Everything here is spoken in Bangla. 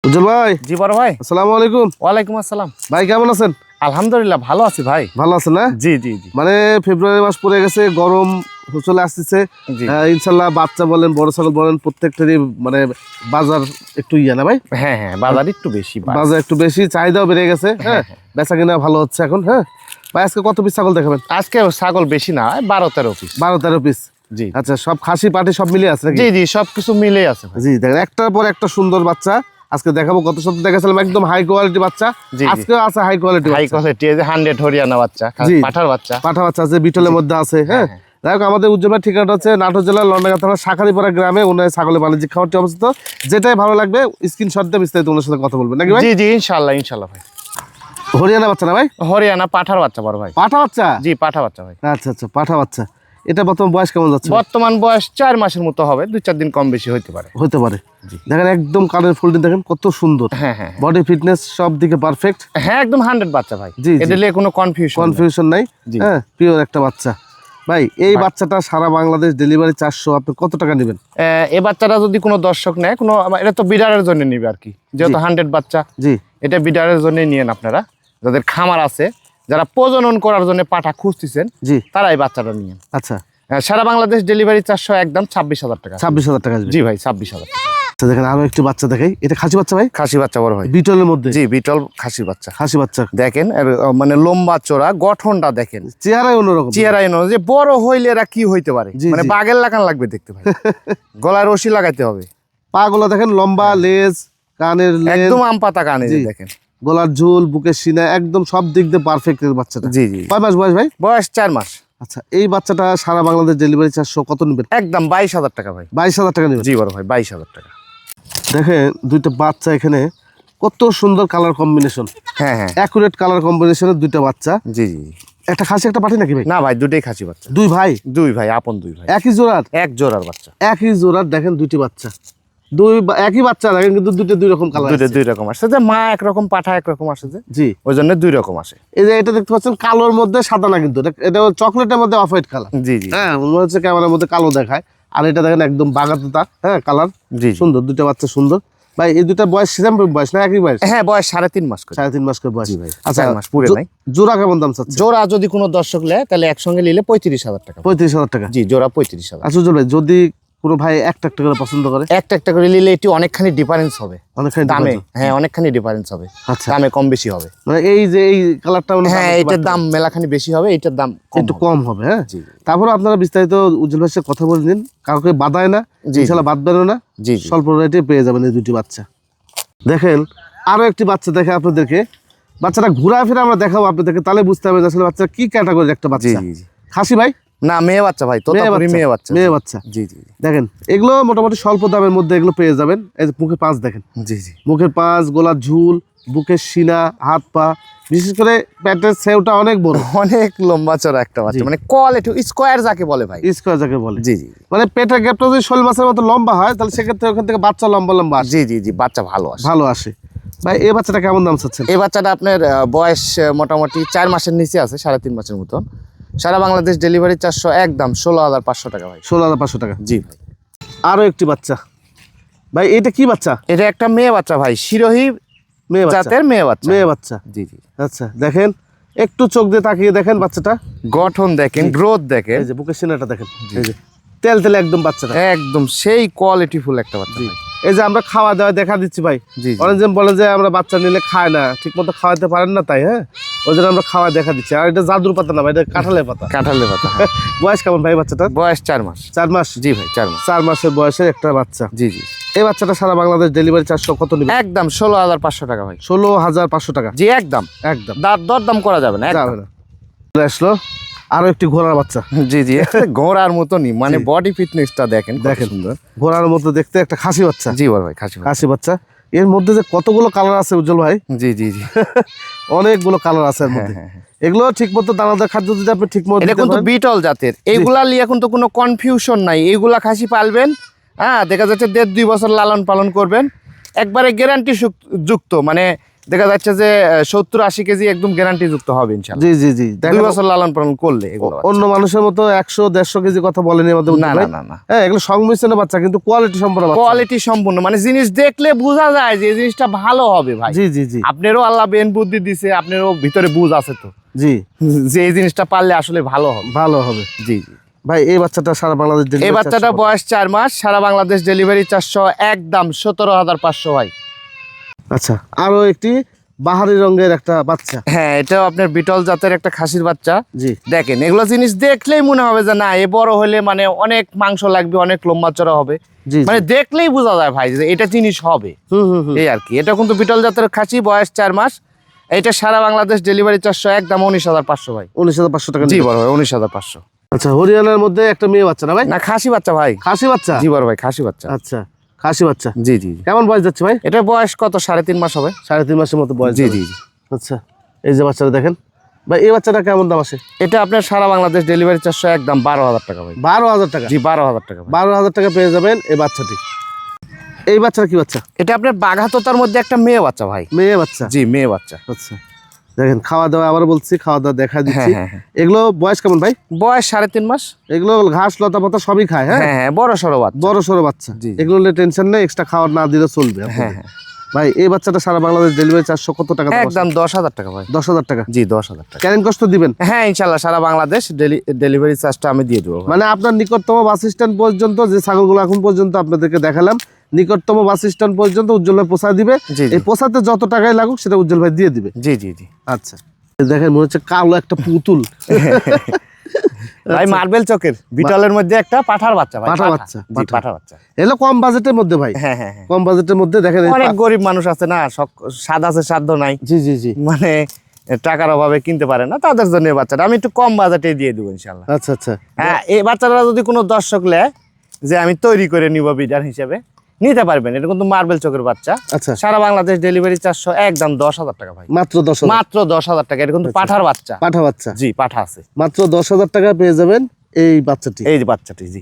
উজ্জ্বল ভাই, জি বড় ভাই, আসসালামু আলাইকুম। ওয়ালাইকুম আসসালাম। ভাই কেমন আছেন? আলহামদুলিল্লাহ ভালো আছি ভাই। ভালো আছেন না? জি জি জি মানে ফেব্রুয়ারি মাস পড়ে গেছে, গরম চলে আসতেছে। জি ইনশাল্লাহ বাচ্চা বলেন বড় ছাগল বলেন প্রত্যেকটারই মানে বাজার একটু ইয়া না ভাই, হ্যাঁ হ্যাঁ, বাজার একটু বেশি বাজার একটু বেশি, চাহিদাও বেড়ে গেছে। হ্যাঁ, বেচা কিনা ভালো হচ্ছে এখন। হ্যাঁ ভাই, আজকে কত পিস ছাগল দেখাবেন? আজকে ছাগল বেশি না, 12-13 পিস। 12-13 পিস। জি আচ্ছা, সব খাসি পাটি সব মিলিয়ে আছে নাকি? জি জি, সবকিছু মিলে আছে ভাই। জি দেখেন, একটার পর একটা সুন্দর বাচ্চা আজকে দেখাবো। গত সপ্তাহে দেখাছিলাম একদম হাই কোয়ালিটি বাচ্চা, জি। আজকে আছে হাই কোয়ালিটি, হাই কোয়ালিটি, এই যে 100 হরিয়ানা বাচ্চা, জি। পাঠার বাচ্চা, পাঠা বাচ্চা আছে, বিটলের মধ্যে আছে। হ্যাঁ, যাই হোক, আমাদের উজ্জ্বল ভাইয়ের ঠিকানাটা হচ্ছে নাটোর জেলার লন্ডাগা থানা শাখারিপাড়া গ্রামে। ওনার ছাগলের বাণিজ্যিক খামারটি অবস্থিত। যেটাই ভালো লাগবে স্ক্রিনশট দিয়ে বিস্তারিত ওনার সাথে কথা বলবেন নাকি ভাই? জি জি, ইনশাআল্লাহ ইনশাআল্লাহ ভাই। হরিয়ানা বাচ্চা না ভাই? হরিয়ানা পাঠার বাচ্চা বড় ভাই। পাঠা বাচ্চা? জি, পাঠা বাচ্চা ভাই। আচ্ছা আচ্ছা, পাঠা বাচ্চা। এটা বর্তমান বয়স কেমন যাচ্ছে? বর্তমান বয়স 4 মাসের মতো হবে, 2-4 দিন কম বেশি হতে পারে। হতে পারে। দেখেন একদম কানের ফুলটি দেখেন কত সুন্দর। হ্যাঁ হ্যাঁ বডি ফিটনেস সব দিকে পারফেক্ট। হ্যাঁ, একদম 100 বাচ্চা ভাই। জি, জি। এটা নিয়ে কোনো কনফিউশন নাই। জি। হ্যাঁ, পিওর একটা বাচ্চা। ভাই এই বাচ্চাটা সারা বাংলাদেশ ডেলিভারি 400, আপনি কত টাকা নেবেন? এই বাচ্চাটা যদি কোনো দর্শক নেয়, এটা তো বিডারের জন্য নিবে আর কি, যেহেতু 100 বাচ্চা। জি, এটা বিডারের জন্য নিয়েন আপনারা, যাদের খামার আছে, যারা প্রজনন করার জন্য পাঠা খুঁজতেছেন, জি। তারা এই বাচ্চাটা নিয়েন। আচ্ছা, সারা বাংলাদেশ ডেলিভারি 400, একদম 26,000 টাকা। 26,000 টাকা আসবে। জি ভাই, 26,000 টাকা। আচ্ছা, দেখেন আরো একটি বাচ্চা দেখাই। এটা খাসি বাচ্চা ভাই? খাসি বাচ্চা বড় ভাই। বিটলের মধ্যে? জি, বিটল খাসি বাচ্চা। খাসি বাচ্চা দেখেন এর, মানে লম্বা চড়া, গঠনটা দেখেন, চেহারাই অন্যরকম। চেহারাই নয় যে বড় হইলে এরা কি হইতে পারে, জি, মানে জি। বাগের লাগান লাগবে দেখতে ভাই। গলায় রশি লাগাইতে হবে। পা গুলো দেখেন লম্বা, লেজ, কানের লেজ, একদম আম পাতা কানে, জি। দেখেন গলার ঝুল, বুকের সিনা, একদম সব দিক দিয়ে পারফেক্ট এর বাচ্চাটা। জি জি। কয় মাস বয়স ভাই? বয়স 4 মাস। আচ্ছা, এই বাচ্চাটা সারা বাংলাদেশ ডেলিভারি 400, কত নেবেন? একদম 22,000 টাকা ভাই। 22,000 টাকা নেবেন। জি বড় ভাই, 22,000 টাকা। দেখেন দুইটা বাচ্চা এখানে কত সুন্দর কালার কম্বিনেশন, হ্যাঁ হ্যাঁ, অ্যাকুরেট কালার কম্বিনেশনের দুইটা বাচ্চা। জি জি। একটা খাসি একটা পাঠি নাকি ভাই? না ভাই, দুটোই খাসি বাচ্চা। দুই ভাই? দুই ভাই, আপন দুই ভাই, একই জোড়ার? এক জোড়ার বাচ্চা। একই জোড়ার দেখেন দুইটি বাচ্চা, একই বাচ্চা দেখেন কিন্তু দুই রকম কালার। দুটো দুই রকম আসে, যে মা একরকম পাঠা একরকম আসে, যে জি। ওই জন্য 2 রকম আসে। এই যে এটা দেখতে পাচ্ছেন কালোর মধ্যে সাদা না, কিন্তু এটা চকলেটের মধ্যে অফ হোয়াইট কালার। জি জি। হ্যাঁ, মনে হচ্ছে ক্যামেরার মধ্যে কালো দেখায়, আর এটা দেখেন একদম বাগাতা। হ্যাঁ, কালার জি জি। সুন্দর, দুইটা বাচ্চা সুন্দর। ভাই এই দুটা বয়স সেম বয়স না একই বয়স? হ্যাঁ, বয়স 3.5 মাস করে। 3.5 মাস করে বয়স। জি ভাই, আচ্ছা, 4 মাস পুরে নাই। জোড়া কেমন দাম চাচ্ছে? জোড়া যদি কোনো দর্শক নেয়, তাহলে একসঙ্গে নিলে 35,000 টাকা। 35,000 টাকা? জি, জোড়া 35,000। আচ্ছা উজ্জ্বল ভাই, যদি কোনো ভাই একটা একটা করে পছন্দ করে? একটা একটা করে নিলে এটি অনেকখানি ডিফারেন্স হবে অনেকখানি দামে। difference? হ্যাঁ, অনেকখানি ডিফারেন্স হবে। আচ্ছা, দামে কম বেশি হবে। মানে এই যে এই কালারটা হ্যাঁ, এটার দাম মেলাখানি বেশি হবে, এটার দাম একটু কম হবে। হ্যাঁ, জি তারপর আপনারা বিস্তারিত উজ্জ্বল ভাইয়ের সাথে কথা বলে নিন, কাউকে বাধায় না, জি। ইনশাআল্লাহ বাঁধবেন না। জি জি। স্বল্প রেটে পেয়ে যাবেন এই দুটি বাচ্চা। দেখেন আরো একটি বাচ্চা দেখে আপনাদেরকে, বাচ্চাটা ঘোরাফেরা আমরা দেখাবো আপনাদেরকে, তাহলে বুঝতে হবে যে আসলে বাচ্চা কি ক্যাটাগরির একটা জি বাচ্চা। জি জি। খাসি ভাই? না, মেয়ে বাচ্চা ভাই, তো মেয়ে বাচ্চা। মেয়ে বাচ্চা। জি জি জি। দেখেন এগুলো মোটামুটি স্বল্প দামের মধ্যে এগুলো পেয়ে যাবেন। এই যে মুখের পাঁচ দেখেন, জি জি। মুখের পাঁচ, গলার ঝুল, বুকের সিনা, হাত পা, বিশেষ করে পেটের সেওটা অনেক বড়, অনেক লম্বা চড়া একটা বাচ্চা, জি। মানে কোয়ালিটি স্কোয়ার যাকে বলে ভাই। স্কোয়ার যাকে বলে। জি জি মানে পেটের গ্যাপটা যদি শোল মাছের মতো লম্বা হয়, তাহলে সেক্ষেত্রে ওখান থেকে বাচ্চা লম্বা লম্বা আসে, জি জি জি, বাচ্চা ভালো আসে। ভালো আসে। ভাই এই বাচ্চাটা কেমন দাম চাচ্ছেন? এই বাচ্চাটা আপনার বয়স মোটামুটি 4 মাসের নিচে আছে, 3.5 মাসের মতন। সারা বাংলাদেশ ডেলিভারি 400, একদম 16,500 টাকা ভাই। 16,500 টাকা। জি ভাই। আরো একটি বাচ্চা ভাই, এটা কি বাচ্চা? এটা একটা মেয়ে বাচ্চা ভাই, শিরোহী মেয়ে বাচ্চা? জাতের মেয়ে বাচ্চা। মেয়ে বাচ্চা। জি জি। আচ্ছা, দেখেন একটু চোখ দিয়ে তাকিয়ে দেখেন বাচ্চাটা, গঠন দেখেন, গ্রোথ দেখেন, এই যে বুকের সিনাটা দেখেন, এই যে তেল তেলে একদম বাচ্চাটা। একদম সেই কোয়ালিটিফুল একটা বাচ্চা ভাই। এই যে আমরা খাওয়া দাওয়া দেখা দিচ্ছি ভাই, জি জি। অনেকজন বলে যে আমরা বাচ্চা নিলে খায় না, ঠিক মতো খাওয়াতে পারেন না, তাই হ্যাঁ ওই জন্য আমরা খাওয়া দেখা দিচ্ছি। আর এটা জাদুর পাতা না ভাই, এটা কাঁঠালের পাতা। কাঁঠালের পাতা, হ্যাঁ। বয়স কেমন ভাই বাচ্চাটা? বয়স 4 মাস। 4 মাস? জি ভাই, 4 মাস। 4 মাসের বয়সের একটা বাচ্চা। জি জি। এই বাচ্চাটা সারা বাংলাদেশ ডেলিভারি 400, কত নেবে? একদম 16,500 টাকা ভাই। 16,500 টাকা? জি, একদম একদম দরদাম করা যাবে না, একদম। যাবে না। চলে আসলো আরো একটি ঘোড়ার বাচ্চা। জি জি, একটা ঘোড়ার মতনই, মানে জি। বডি ফিটনেসটা দেখেন, কত দেখেন সুন্দর। ঘোড়ার মতো দেখতে একটা খাসি বাচ্চা। জি বড় ভাই, খাসি বাচ্চা। খাসি বাচ্চা, এর মধ্যে যে কতগুলো কালার আছে উজ্জ্বল ভাই, জি জি জি। অনেকগুলো কালার আছে এর মধ্যে। এগুলো ঠিক মতো দানাদার খাদ্য যদি আপনি ঠিক মতো এটা কিন্তু বিটল জাতের, এইগুলা নিয়ে কিন্তু কোনো কনফিউশন নাই। এইগুলা খাসি পালবেন, হ্যাঁ, দেখা যাচ্ছে 1.5-2 বছর লালন পালন করবেন, একবারে গ্যারান্টি যুক্ত, মানে দেখা যাচ্ছে যে 70-80 কেজি একদম গ্যারান্টি যুক্ত হবে ইনশাআল্লাহ। জি জি জি 2 বছর লালন পালন করলে এগুলো অন্য মানুষের মতো 100-150 কেজি কথা বলেনি আমাদের না উজ্জ্বল না ভাই। না না, হ্যাঁ এগুলো সংমিশ্রণের বাচ্চা কিন্তু কোয়ালিটি সম্পন্ন বাচ্চা। কোয়ালিটি সম্পূর্ণ, মানে জিনিস দেখলে বোঝা যায় যে এই জিনিসটা ভালো হবে ভাই। জি জি জি আপনারও আল্লাহ বেন বুদ্ধি দিছে, আপনারও ভিতরে বুঝ আছে তো জি যে এই জিনিসটা পারলে আসলে ভালো হবে। ভালো হবে। জি জি। ভাই এই বাচ্চাটা সারা বাংলাদেশ এই delivery বাচ্চাটা 400 বয়স 4 মাস, সারা বাংলাদেশ ডেলিভারি 400, একদম 17,500 ভাই। আচ্ছা আরো একটি বাহারি রঙের একটা বাচ্চা। হ্যাঁ, এটাও আপনার বিটল জাতের একটা খাসির বাচ্চা। জি দেখেন এগুলো জিনিস দেখলেই মনে হবে যে না এ বড় হলে মানে অনেক মাংস লাগবে, অনেক লম্বা চড়া হবে, জি মানে দেখলেই বোঝা যায় ভাই যে এটা জিনিস হবে। হুম হুম হুম এই আর কি। এটা কিন্তু বিটল জাতের খাসি, বয়স 4 মাস। এটা সারা বাংলাদেশ ডেলিভারি 400, একদম 19,500 ভাই। 19,500 টাকা জি নিবে। বড় ভাই, 19,500। আচ্ছা হরিয়ানার মধ্যে একটা মেয়ে বাচ্চা না ভাই? না, খাসি বাচ্চা ভাই। খাসি বাচ্চা? জি বড় ভাই, খাসি বাচ্চা। আচ্ছা খাসি বাচ্চা। জি জি জি। কেমন বয়স যাচ্ছে ভাই? এটা বয়স কত? 3.5 মাস হবে। 3.5 মাসের মতো বয়স জি যাবে। জি জি। আচ্ছা এই যে বাচ্চাটা দেখেন ভাই, এই বাচ্চাটা কেমন দাম আসে? এটা আপনার সারা বাংলাদেশ ডেলিভারি 400, একদম 12,000 টাকা ভাই। 12,000 টাকা? জি 12,000 টাকা ভাই। 12,000 টাকা পেয়ে যাবেন এই বাচ্চাটি। এই বাচ্চাটা কি বাচ্চা? এটা আপনার বাঘাতোতার মধ্যে একটা মেয়ে বাচ্চা ভাই। মেয়ে বাচ্চা? জি মেয়ে বাচ্চা। আচ্ছা দেখেন খাওয়া দাওয়া, আবার বলছি খাওয়া দাওয়া দেখা দিচ্ছি। হ্যাঁ, হ্যাঁ। এগুলো বয়স কেমন ভাই? বয়স 3.5 মাস। এগুলো ঘাস লতা পাতা সবই খায়? হ্যাঁ হ্যাঁ হ্যাঁ, বড় সড়ো বাচ্চা। বড় সড়ো বাচ্চা। জি, জি। এগুলো নিয়ে টেনশন নেই, এক্সট্রা খাওয়ার না দিলে চলবে আপনাদের। হ্যাঁ হ্যাঁ, ভাই এই বাচ্চাটা সারা বাংলাদেশ ডেলিভারি 400 কত টাকা দাম আসে? একদম 10,000 টাকা ভাই। 10,000 টাকা? জি 10,000 টাকা। ক্যারেন কষ্ট দিবেন? হ্যাঁ ইনশাল্লাহ, সারা বাংলাদেশ ডেলিভারি চার্জটা আমি দিয়ে দেবো ভাই। মানে আপনার নিকটতম বাস স্ট্যান্ড পর্যন্ত, যে ছাগলগুলো এখন পর্যন্ত আপনাদেরকে দেখালাম, নিকটতম বাস স্ট্যান্ড পর্যন্ত উজ্জ্বল ভাই পৌঁছা দিবে। জি, জি। এই পৌঁছাতে যত টাকাই লাগুক সেটা উজ্জ্বল ভাই দিয়ে দিবে। জি জি জি। আচ্ছা এই দেখেন মনে হচ্ছে কালো একটা পুতুল। ভাই মার্বেল চকের বিটলের মধ্যে একটা পাঠার বাচ্চা ভাই। পাঠা বাচ্চা, জি পাঠা। পাঠার বাচ্চা। এগুলো কম বাজেটের মধ্যে ভাই? হ্যাঁ হ্যাঁ হ্যাঁ। কম বাজেটের মধ্যে দেখেন এই অনেক গরিব মানুষ আছে না, স্বাদ আছে সাধ্য নাই, জি জি জি মানে টাকার অভাবে কিনতে পারে না, তাদের জন্য এই বাচ্চাটা আমি একটু কম বাজেটে দিয়ে দেবো ইনশাল্লাহ। আচ্ছা আচ্ছা হ্যাঁ, এই বাচ্চাটা যদি কোনো দর্শক নেয় যে আমি তৈরি করে নিব বিডার হিসেবে, নিতে পারবেন। এটা কিন্তু মার্বেল চকের বাচ্চা। আচ্ছা সারা বাংলাদেশ ডেলিভারি 400, একদম 10,000 টাকা ভাই। মাত্র 10,000? মাত্র 10,000 টাকা। এটা কিন্তু পাঠার বাচ্চা। পাঠা বাচ্চা? জি পাঠা আছে। মাত্র 10,000 টাকা পেয়ে যাবেন এই বাচ্চাটি। এই যে বাচ্চাটি। জি